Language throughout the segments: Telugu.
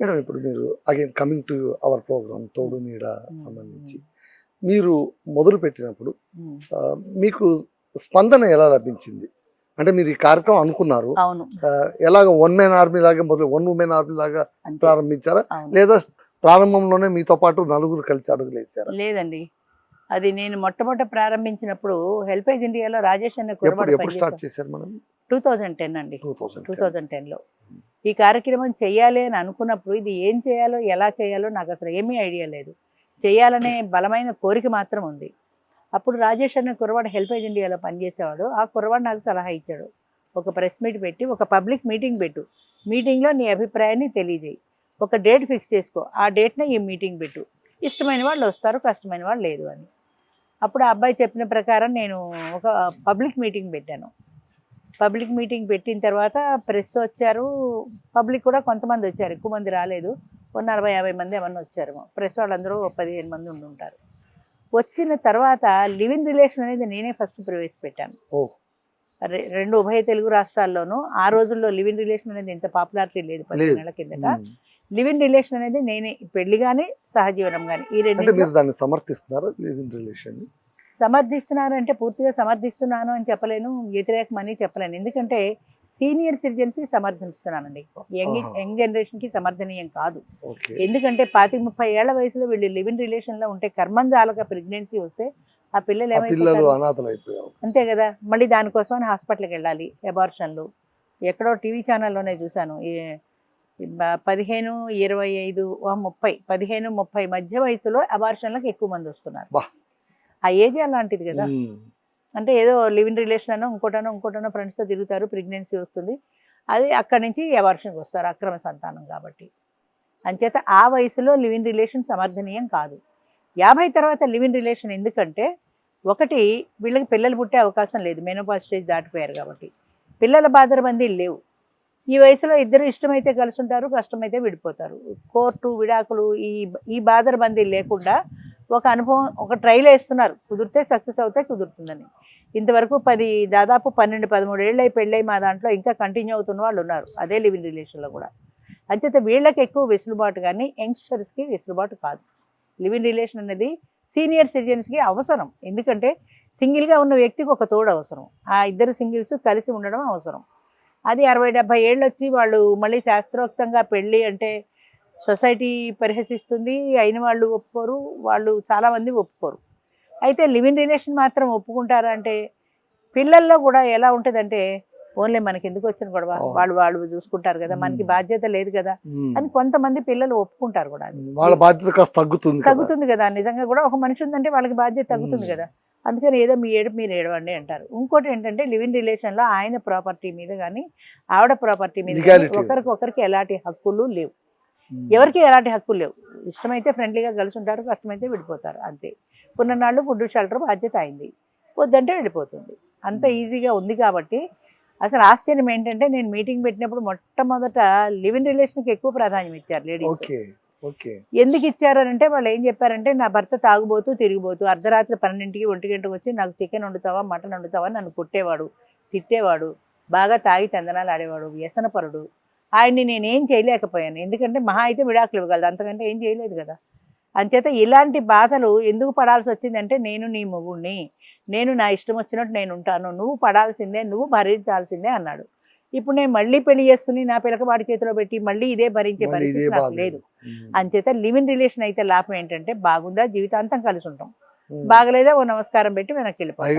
మేడం ఇప్పుడు మీరు again coming to our programme Thodu Needa సంబంధించి మీరు మొదలు పెట్టినప్పుడు మీకు స్పందన ఎలా లభించింది? అంటే మీరు ఈ కార్యక్రమం అనుకున్నారు, అవును, ఎలాగ వన్ మ్యాన్ ఆర్మీ లాగా మొదలు వన్ ఉమెన్ ఆర్మీ లాగా అంతే. ప్రారంభించారా అవును. లేదా ప్రారంభంలోనే మీతో పాటు నలుగురు కలిసి అడుగులు వేసారా? లేదండి, అది నేను మొట్టమొదట ప్రారంభించినప్పుడు హెల్పేజ్ ఇండియాలో రాజేష్ అనే ఎప్పుడు కుర్రవాడు ఎప్పుడు స్టార్ట్ చేశారు మనం? 2010 అండి. 2010. 2010లో ఈ కార్యక్రమం చేయాలి అని అనుకున్నప్పుడు ఇది ఏం చేయాలో ఎలా చేయాలో నాకు అసలు ఏమీ ఐడియా లేదు. చేయాలనే బలమైన కోరిక మాత్రం ఉంది. అప్పుడు రాజేష్ అనే కుర్రవాడు హెల్పేజ్ ఇండియాలో పనిచేసేవాడు. ఆ కుర్రవాడు నాకు సలహా ఇచ్చాడు, ఒక ప్రెస్ మీట్ పెట్టి ఒక పబ్లిక్ మీటింగ్ పెట్టు, మీటింగ్లో నీ అభిప్రాయాన్ని తెలియజేయి, ఒక డేట్ ఫిక్స్ చేసుకో, ఆ డేట్న ఈ మీటింగ్ పెట్టు, ఇష్టమైన వాళ్ళు వస్తారు, కష్టమైన వాళ్ళు లేదు అని. అప్పుడు ఆ అబ్బాయి చెప్పిన ప్రకారం నేను ఒక పబ్లిక్ మీటింగ్ పెట్టాను. పబ్లిక్ మీటింగ్ పెట్టిన తర్వాత ప్రెస్ వచ్చారు, పబ్లిక్ కూడా కొంతమంది వచ్చారు, ఎక్కువ మంది రాలేదు, ఓ 40-50 మంది ఏమన్నా వచ్చారు. ప్రెస్ వాళ్ళందరూ 15 మంది ఉండి ఉంటారు. వచ్చిన తర్వాత లివ్ ఇన్ రిలేషన్ అనేది నేనే ఫస్ట్ ప్రవేశపెట్టాను. రెండు ఉభయ తెలుగు రాష్ట్రాల్లోనూ. ఆ రోజుల్లో లివ్ ఇన్ రిలేషన్ అనేది ఇంత పాపులారిటీ లేదు. 15 ఏళ్ల కిందట లివ్ ఇన్ రిలేషన్ అనేది నేనే, పెళ్లి కానీ సహజీవనం కానీ ఈ రెండు. మీరు దాన్ని సమర్థిస్తున్నారా లివ్ ఇన్ రిలేషన్? సమర్థిస్తున్నారు అంటే పూర్తిగా సమర్థిస్తున్నాను అని చెప్పలేను, వ్యతిరేకమని చెప్పలేను. ఎందుకంటే సీనియర్ సిటిజన్స్కి సమర్థిస్తున్నానండి, యంగ్ జనరేషన్కి సమర్థనీయం కాదు. ఎందుకంటే 25-30 ఏళ్ల వయసులో వీళ్ళు లివ్ ఇన్ రిలేషన్లో ఉంటే కర్మంజాలక ప్రెగ్నెన్సీ వస్తే ఆ పిల్లలు ఏమైపోతారు? అంతే కదా. మళ్ళీ దానికోసం హాస్పిటల్కి వెళ్ళాలి, అబార్షన్లు. ఎక్కడో టీవీ ఛానల్లోనే చూశాను, 15, 25, 30, 15-30 మధ్య వయసులో అబార్షన్లకు ఎక్కువ మంది వస్తున్నారు. ఆ ఏజ్ అలాంటిది కదా. అంటే ఏదో లివ్ ఇన్ రిలేషన్ అనో ఇంకోటనో ఫ్రెండ్స్తో తిరుగుతారు, ప్రెగ్నెన్సీ వస్తుంది, అది అక్కడి నుంచి అబార్షన్కి వస్తారు, అక్రమ సంతానం కాబట్టి. అంచేత ఆ వయసులో లివ్ ఇన్ రిలేషన్ సమర్థనీయం కాదు. 50 తర్వాత లివ్ ఇన్ రిలేషన్ ఎందుకంటే, ఒకటి వీళ్ళకి పిల్లలు పుట్టే అవకాశం లేదు, మెనోపాజ్ స్టేజ్ దాటిపోయారు కాబట్టి, పిల్లల బాదరబందీలు లేవు. ఈ వయసులో ఇద్దరు ఇష్టమైతే కలిసి ఉంటారు, కష్టమైతే విడిపోతారు. కోర్టు విడాకులు ఈ బాదరబందీలు లేకుండా ఒక అనుభవం, ఒక ట్రైల్ వేస్తున్నారు, కుదిరితే సక్సెస్ అవుతే కుదురుతుందని. ఇంతవరకు దాదాపు 12-13 ఏళ్ళు అయి పెళ్ళై మా దాంట్లో ఇంకా కంటిన్యూ అవుతున్న వాళ్ళు ఉన్నారు, అదే లివ్ ఇన్ రిలేషన్లో కూడా. అంచేత వీళ్ళకి ఎక్కువ వెసులుబాటు కానీ యంగ్స్టర్స్కి వెసులుబాటు కాదు. లివ్ ఇన్ రిలేషన్ అనేది సీనియర్ సిటిజన్స్కి అవసరం, ఎందుకంటే సింగిల్గా ఉన్న వ్యక్తికి ఒక తోడు అవసరం, ఆ ఇద్దరు సింగిల్స్ కలిసి ఉండడం అవసరం. అది 60-70 ఏళ్ళు వచ్చి వాళ్ళు మళ్ళీ శాస్త్రోక్తంగా పెళ్ళి అంటే సొసైటీ పరిహసిస్తుంది, అయిన వాళ్ళు ఒప్పుకోరు, వాళ్ళు చాలామంది ఒప్పుకోరు. అయితే లివ్ ఇన్ రిలేషన్ మాత్రం ఒప్పుకుంటారా అంటే, పిల్లల్లో కూడా ఎలా ఉంటుందంటే, ఓన్లీ మనకి ఎందుకు వచ్చిన గొడవ, వాళ్ళు చూసుకుంటారు కదా, మనకి బాధ్యత లేదు కదా అని కొంతమంది పిల్లలు ఒప్పుకుంటారు కూడా. వాళ్ళ బాధ్యత కాస్త తగ్గుతుంది కదా. నిజంగా కూడా ఒక మనిషి ఉందంటే వాళ్ళకి బాధ్యత తగ్గుతుంది కదా. అందుకని ఏదో మీ ఏడుపు మీరు ఏడవండి అంటారు. ఇంకోటి ఏంటంటే, లివ్ ఇన్ రిలేషన్లో ఆయన ప్రాపర్టీ మీద కానీ ఆవిడ ప్రాపర్టీ మీద కానీ ఒకరికొకరికి ఎలాంటి హక్కులు లేవు, ఎవరికి ఎలాంటి హక్కులు లేవు. ఇష్టమైతే ఫ్రెండ్లీగా కలిసి ఉంటారు, కష్టమైతే విడిపోతారు, అంతే. కొన్నాళ్ళు ఫుడ్ షెల్టర్ బాధ్యత అయింది, వద్దంటే వెళ్ళిపోతుంది, అంత ఈజీగా ఉంది. కాబట్టి అసలు ఆశ్చర్యం ఏంటంటే, నేను మీటింగ్ పెట్టినప్పుడు మొట్టమొదట లివ్ ఇన్ రిలేషన్కి ఎక్కువ ప్రాధాన్యం ఇచ్చారు లేడీస్. ఎందుకు ఇచ్చారంటే, వాళ్ళు ఏం చెప్పారంటే, నా భర్త తాగుబోతూ తిరిగిపోతూ అర్ధరాత్రి 12కి 1 గంటకు వచ్చి నాకు చికెన్ వండుతావా మటన్ వండుతావా నన్ను కొట్టేవాడు, తిట్టేవాడు, బాగా తాగి చందనాలు ఆడేవాడు, వ్యసనపరుడు. ఆయన్ని నేనేం చేయలేకపోయాను, ఎందుకంటే మహా అయితే విడాకులు ఇవ్వగలదు, అంతకంటే ఏం చేయలేదు కదా. అంచేత ఇలాంటి బాధలు ఎందుకు పడాల్సి వచ్చిందంటే, నేను నీ మొగుడిని, నేను నా ఇష్టం వచ్చినట్టు నేను ఉంటాను, నువ్వు పడాల్సిందే, నువ్వు భరించాల్సిందే అన్నాడు. ఇప్పుడు నేను మళ్ళీ పెళ్లి చేసుకుని నా పిల్లకవాడి చేతిలో పెట్టి మళ్ళీ ఇదే భరించే పరిస్థితి నాకు లేదు. అంచేత లివ్ ఇన్ రిలేషన్ అయితే లాభం ఏంటంటే, బాగుందా జీవితాంతం కలిసి ఉంటాం, బాగలేదా ఓ నమస్కారం పెట్టి వెనక్కి వెళ్ళిపోయి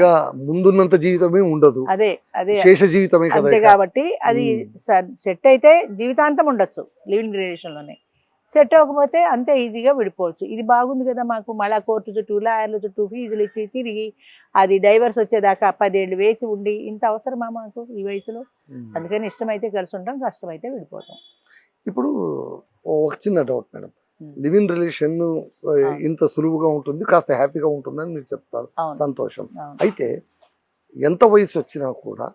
ముందున్నంత జీవితమే ఉండదు, అదే శేష జీవితమే అంతే. కాబట్టి అది సెట్ అయితే జీవితాంతం ఉండొచ్చు లివ్ ఇన్ రిలేషన్లోనే, సెట్ అవ్వకపోతే అంతే ఈజీగా విడిపోవచ్చు. ఇది బాగుంది కదా మాకు, మళ్ళీ కోర్టు చుట్టూ లాయర్ల చుట్టూ ఫీజులు ఇచ్చి తిరిగి అది డైవర్స్ వచ్చేదాకా 10 ఏళ్ళు వేచి ఉండి ఇంత అవసరమా మాకు ఈ వయసులో? అందుకని ఇష్టమైతే కలిసి ఉంటాం, కష్టమైతే విడిపోతాం. ఇప్పుడు ఒక చిన్న doubt madam, live in relation ఇంత సులువుగా ఉంటుంది, కాస్త హ్యాపీగా ఉంటుందని మీరు చెప్తారు, సంతోషం. అయితే ఎంత వయసు వచ్చినా కూడా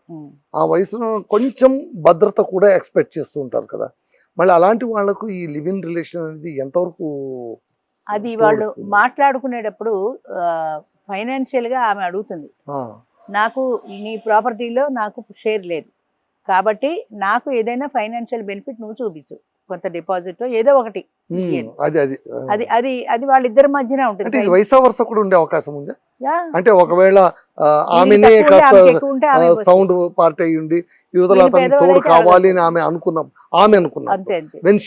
ఆ వయసులో కొంచెం భద్రత కూడా ఎక్స్పెక్ట్ చేస్తూ ఉంటారు కదా, మళ్ళీ అలాంటి వాళ్ళకు ఈ లివ్ ఇన్ రిలేషన్ అనేది ఎంతవరకు? అది వాళ్ళు మాట్లాడుకునేటప్పుడు ఫైనాన్షియల్గా ఆమె అడుగుతుంది, నాకు నీ ప్రాపర్టీలో నాకు షేర్ లేదు కాబట్టి నాకు ఏదైనా ఫైనాన్షియల్ బెనిఫిట్ నువ్వు చూపించు, కొంత డిపాజిట్ ఏదో ఒకటి ఇయ్యాలి. అది అది అది అది అది వాళ్ళిద్దరి మధ్యనే అంటే ఉంటుంది. ఇది వయసా వరుస కూడా ఉండే అవకాశం ఉందా? యా. అంటే ఒకవేళ ఆమెనే తక్కువ ఉంటే కాస్త ఆమెకి ఎక్కువ ఉంటే ఆమె వస్తుంది. సౌండ్ పార్ట్ అయ్యి ఉండి యువతల వీళ్ళు అతనికి పేదవాళ్ళు తోడు అయితే కావాలి అని అడగచ్చు. ఆమె అనుకున్నాం అంతే అంతే. When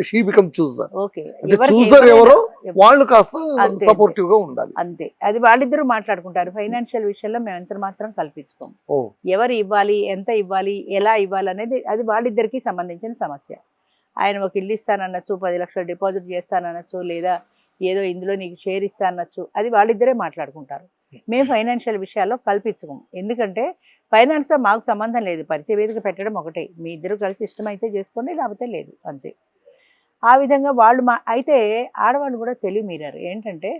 she become chooser, okay. అంటే ఎవరికి చూజర్ ఎవరైనా ఎవరో ఎవ- వాళ్ళు కాస్త అంతే, సపోర్టివ్ గా ఉండాలి. అంతే. అది వాళ్ళిద్దరూ మాట్లాడుకుంటారు. ఫైనాన్షియల్ విషయంలో మేము ఎంత మాత్రం కల్పించుకోము. ఓ ఎవరు ఇవ్వాలి, ఎంత ఇవ్వాలి, ఎలా ఇవ్వాలి అనేది అది వాళ్ళిద్దరికీ సంబంధించిన సమస్య. ఆయన ఒక ఇల్లు ఇస్తాననొచ్చు, 10 లక్షలు డిపాజిట్ చేస్తాననొచ్చు, లేదా ఏదో ఇందులో నీకు షేర్ ఇస్తానొచ్చు, అది వాళ్ళిద్దరే మాట్లాడుకుంటారు. మేము ఫైనాన్షియల్ విషయాల్లో కల్పించుకోము. ఎందుకంటే ఫైనాన్స్తో మాకు సంబంధం లేదు. పరిచయ వేదిక పెట్టడం ఒకటే. మీ ఇద్దరు కలిసి ఇష్టమైతే చేసుకోండి, లేకపోతే లేదు, అంతే. ఆ విధంగా వాళ్ళు అయితే ఆడవాళ్ళు కూడా తెలివి మీరారు. ఏంటంటే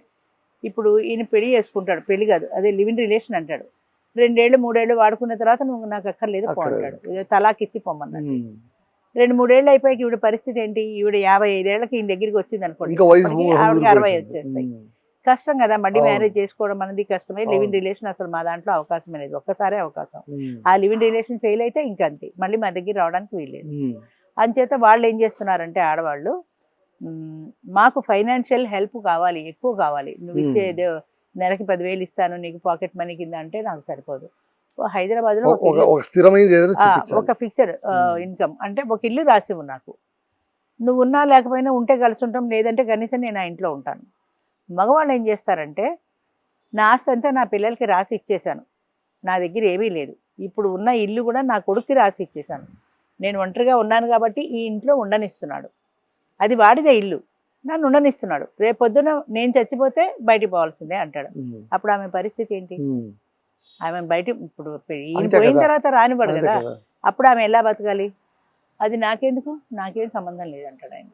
ఇప్పుడు ఈయన పెళ్లి చేసుకుంటాడు, పెళ్లి కాదు అదే లివింగ్ రిలేషన్ అంటాడు. 2 ఏళ్ళు 3 ఏళ్ళు వాడుకున్న తర్వాత నువ్వు నాకు అక్కర్లేదు పో అంటాడు. ఏదో తలాకిచ్చి పొమ్మన్నాడు. 2-3 ఏళ్ళు అయిపోయాక ఈవిడ పరిస్థితి ఏంటి? ఈవిడ 55 ఏళ్ళకి ఈయన దగ్గరికి వచ్చింది అనుకోండి, ఇంకా వయసు ఆవిడకి 60 వచ్చేస్తాయి. కష్టం కదా, మళ్ళీ మ్యారేజ్ చేసుకోవడం అనేది కష్టమే. లివింగ్ రిలేషన్ అసలు మా దాంట్లో అవకాశమే లేదు, ఒక్కసారే అవకాశం. ఆ లివింగ్ రిలేషన్ ఫెయిల్ అయితే ఇంకంతే, మళ్ళీ మా దగ్గర రావడానికి వీల్లేదు. అంచేత వాళ్ళు ఏం చేస్తున్నారంటే ఆడవాళ్ళు, మాకు ఫైనాన్షియల్ హెల్ప్ కావాలి, ఎక్కువ కావాలి, నువ్వు ఇచ్చేది నెలకి 10,000 ఇస్తాను నీకు పాకెట్ మనీ కింద అంటే నాకు సరిపోదు. హైదరాబాద్లో ఒక ఫిక్స్డ్ ఇన్కమ్ అంటే ఒక ఇల్లు రాసివు నాకు, నువ్వు ఉన్నా లేకపోయినా ఉంటే కలిసి ఉంటాం, లేదంటే కనీసం నేను ఆ ఇంట్లో ఉంటాను. మగవాళ్ళు ఏం చేస్తారంటే నా ఆస్తి అంతా నా పిల్లలకి రాసి ఇచ్చేసాను, నా దగ్గర ఏమీ లేదు, ఇప్పుడు ఉన్న ఇల్లు కూడా నా కొడుక్కి రాసి ఇచ్చేసాను, నేను ఒంటరిగా ఉన్నాను కాబట్టి ఈ ఇంట్లో ఉండనిస్తున్నాడు, అది వాడిదే ఇల్లు, నన్ను ఉండనిస్తున్నాడు, రేపు పొద్దున నేను చచ్చిపోతే బయటికి పోవాల్సిందే అంటాడు. అప్పుడు ఆమె పరిస్థితి ఏంటి? ఆమె బయట ఇప్పుడు ఈయన పోయిన తర్వాత రానివ్వడు కదా, అప్పుడు ఆమె ఎలా బతకాలి? అది నాకెందుకు, నాకేం సంబంధం లేదంటాడు ఆయన.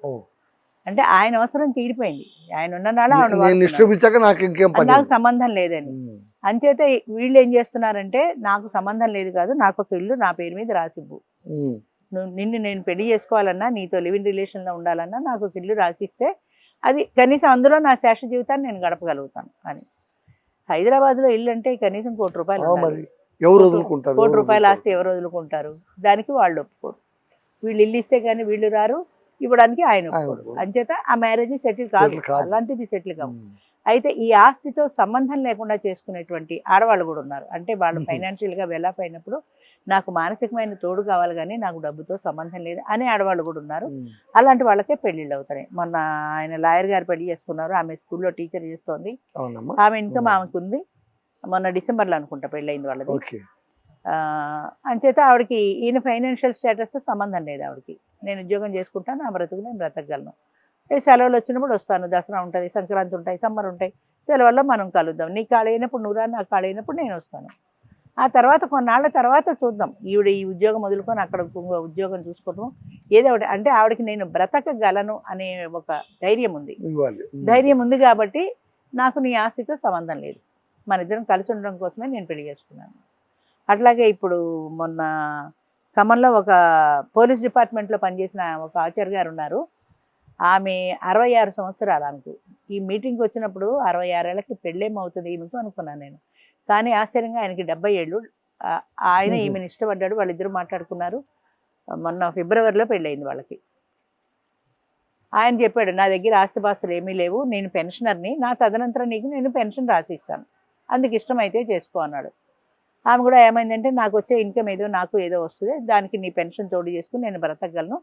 అంటే ఆయన అవసరం తీరిపోయింది, ఆయన ఉన్న నాళ నాకు సంబంధం లేదని. అంచేత వీళ్ళు ఏం చేస్తున్నారంటే నాకు సంబంధం లేదు కాదు, నాకు ఒక ఇల్లు నా పేరు మీద రాసివ్వు, నిన్ను నేను పెళ్లి చేసుకోవాలన్నా, నీతో లివింగ్ రిలేషన్లో ఉండాలన్నా నాకు ఒక ఇల్లు రాసిస్తే అది కనీసం అందులో నా శేష జీవితాన్ని నేను గడపగలుగుతాను అని. హైదరాబాద్లో ఇల్లు అంటే కనీసం ₹1 కోటి ఉండాలి. ₹1 కోటి ఆస్తి ఎవరు వదులుకుంటారు? దానికి వాళ్ళు ఒప్పుకోరు. వీళ్ళు ఇల్లు ఇస్తే కానీ వీళ్ళు రారు, ఇవ్వడానికి ఆయన ఒప్పుకోరు. అంచేత ఆ మ్యారేజ్ సెటిల్ కాదు, అలాంటిది సెటిల్ కావు. అయితే ఈ ఆస్తితో సంబంధం లేకుండా చేసుకునేటువంటి ఆడవాళ్ళు కూడా ఉన్నారు. అంటే వాళ్ళు ఫైనాన్షియల్గా వెలప్ అయినప్పుడు నాకు మానసికమైన తోడు కావాలి కానీ నాకు డబ్బుతో సంబంధం లేదు అనే ఆడవాళ్ళు కూడా ఉన్నారు. అలాంటి వాళ్ళకే పెళ్ళిళ్ళు అవుతాయి. మొన్న ఆయన లాయర్ గారు పెళ్లి చేసుకున్నారు, ఆమె స్కూల్లో టీచర్ చేస్తోంది, ఆమె ఇన్కమ్ ఆమెకు ఉంది. మొన్న డిసెంబర్లో అనుకుంటా పెళ్ళయింది వాళ్ళది. అంచేత ఆవిడకి ఈయన ఫైనాన్షియల్ స్టేటస్తో సంబంధం లేదు ఆవిడకి. నేను ఉద్యోగం చేసుకుంటాను, నా బ్రతుకు నేను బ్రతకగలను, సెలవులు వచ్చినప్పుడు వస్తాను, దసరా ఉంటుంది, సంక్రాంతి ఉంటాయి, సమ్మర్ ఉంటాయి, సెలవుల్లో మనం కలుద్దాం, నీకు ఖాళీ అయినప్పుడు నువ్వు రా, నాకు ఖాళీ అయినప్పుడు నేను వస్తాను. ఆ తర్వాత కొన్నాళ్ళ తర్వాత చూద్దాం, ఈవిడ ఈ ఉద్యోగం వదులుకొని అక్కడ ఉద్యోగం చూసుకోవటం ఏదో ఒకటి. అంటే ఆవిడకి నేను బ్రతకగలను అనే ఒక ధైర్యం ఉంది. ధైర్యం ఉంది కాబట్టి నాకు నీ ఆస్తితో సంబంధం లేదు, మన ఇద్దరం కలిసి ఉండడం కోసమే నేను పెళ్లి చేసుకున్నాను. అట్లాగే ఇప్పుడు మొన్న ఖమ్మంలో ఒక పోలీస్ డిపార్ట్మెంట్లో పనిచేసిన ఒక ఆచార్య గారు ఉన్నారు, ఆమె 66 సంవత్సరాలు. ఆమెకు ఈ మీటింగ్కి వచ్చినప్పుడు 66 ఏళ్ళకి పెళ్ళేమవుతుంది ఈమెకు అనుకున్నాను నేను. కానీ ఆశ్చర్యంగా ఆయనకి 70 ఏళ్ళు. ఆయన ఈమెను ఇష్టపడ్డాడు, వాళ్ళిద్దరూ మాట్లాడుకున్నారు. మొన్న ఫిబ్రవరిలో పెళ్ళయింది వాళ్ళకి. ఆయన చెప్పాడు, నా దగ్గర ఆస్తిపాస్తులు ఏమీ లేవు, నేను పెన్షనర్ని, నా తదనంతరం నీకు నేను పెన్షన్ రాసిస్తాను, అందుకు ఇష్టమైతే చేసుకో అన్నాడు. ఆమె కూడా ఏమైందంటే నాకు వచ్చే ఇన్కమ్ ఏదో నాకు ఏదో వస్తుంది, దానికి నీ పెన్షన్ తోడు చేసుకుని నేను బ్రతకగలను,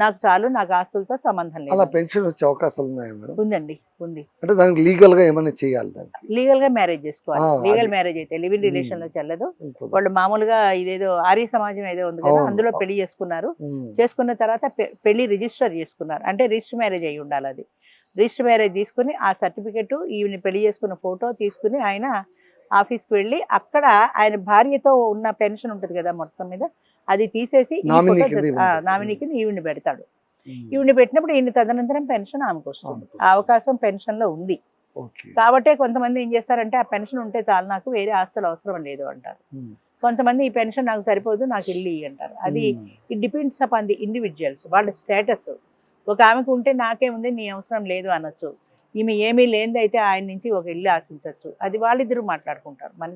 నాకు చాలు, నాకు ఆస్తులతో సంబంధం లేదు. అలా పెన్షన్ వచ్చే అవకాశాలు ఉన్నాయా మేడం? ఉందండి, ఉంది. అంటే దానికి లీగల్ గా ఏమైనా చేయాలి? లీగల్ గా మ్యారేజ్ చేసుకోవాలి. లీగల్ మ్యారేజ్ అయితే లివింగ్ రిలేషన్ లో చెల్లదు. వాళ్ళు మామూలుగా ఇదేదో ఆర్య సమాజం ఏదో ఉంది కదా, అందులో పెళ్లి చేసుకున్నారు. చేసుకున్న తర్వాత పెళ్లి రిజిస్టర్ చేసుకున్నారు, అంటే రిజిస్టర్ మ్యారేజ్ అయ్యి ఉండాలి. అది రిజిస్టర్ మ్యారేజ్ తీసుకుని ఆ సర్టిఫికెట్ ఈవిని పెళ్లి చేసుకున్న ఫోటో తీసుకుని ఆయన ఆఫీస్కి వెళ్ళి అక్కడ ఆయన భార్యతో ఉన్న పెన్షన్ ఉంటుంది కదా మొత్తం మీద, అది తీసేసి నామినీకి ఈవిని పెడతాడు. ఈవిని పెట్టినప్పుడు ఈయన తదనంతరం పెన్షన్ ఆమెకు వస్తుంది. ఆ అవకాశం పెన్షన్లో ఉంది. కాబట్టి కొంతమంది ఏం చేస్తారంటే ఆ పెన్షన్ ఉంటే చాలు, నాకు వేరే ఆస్తులు అవసరం లేదు అంటారు. కొంతమంది ఈ పెన్షన్ నాకు సరిపోదు, నాకు ఇల్లు అంటారు. అది it depends upon the individuals, వాళ్ళ స్టేటస్. ఒక ఆమెకు ఉంటే నాకేముంది, నీ అవసరం లేదు అనొచ్చు. ఈమె ఏమీ లేనిదైతే ఆయన నుంచి ఒక ఇల్లు ఆశించవచ్చు, అది వాళ్ళిద్దరూ మాట్లాడుకుంటారు. మన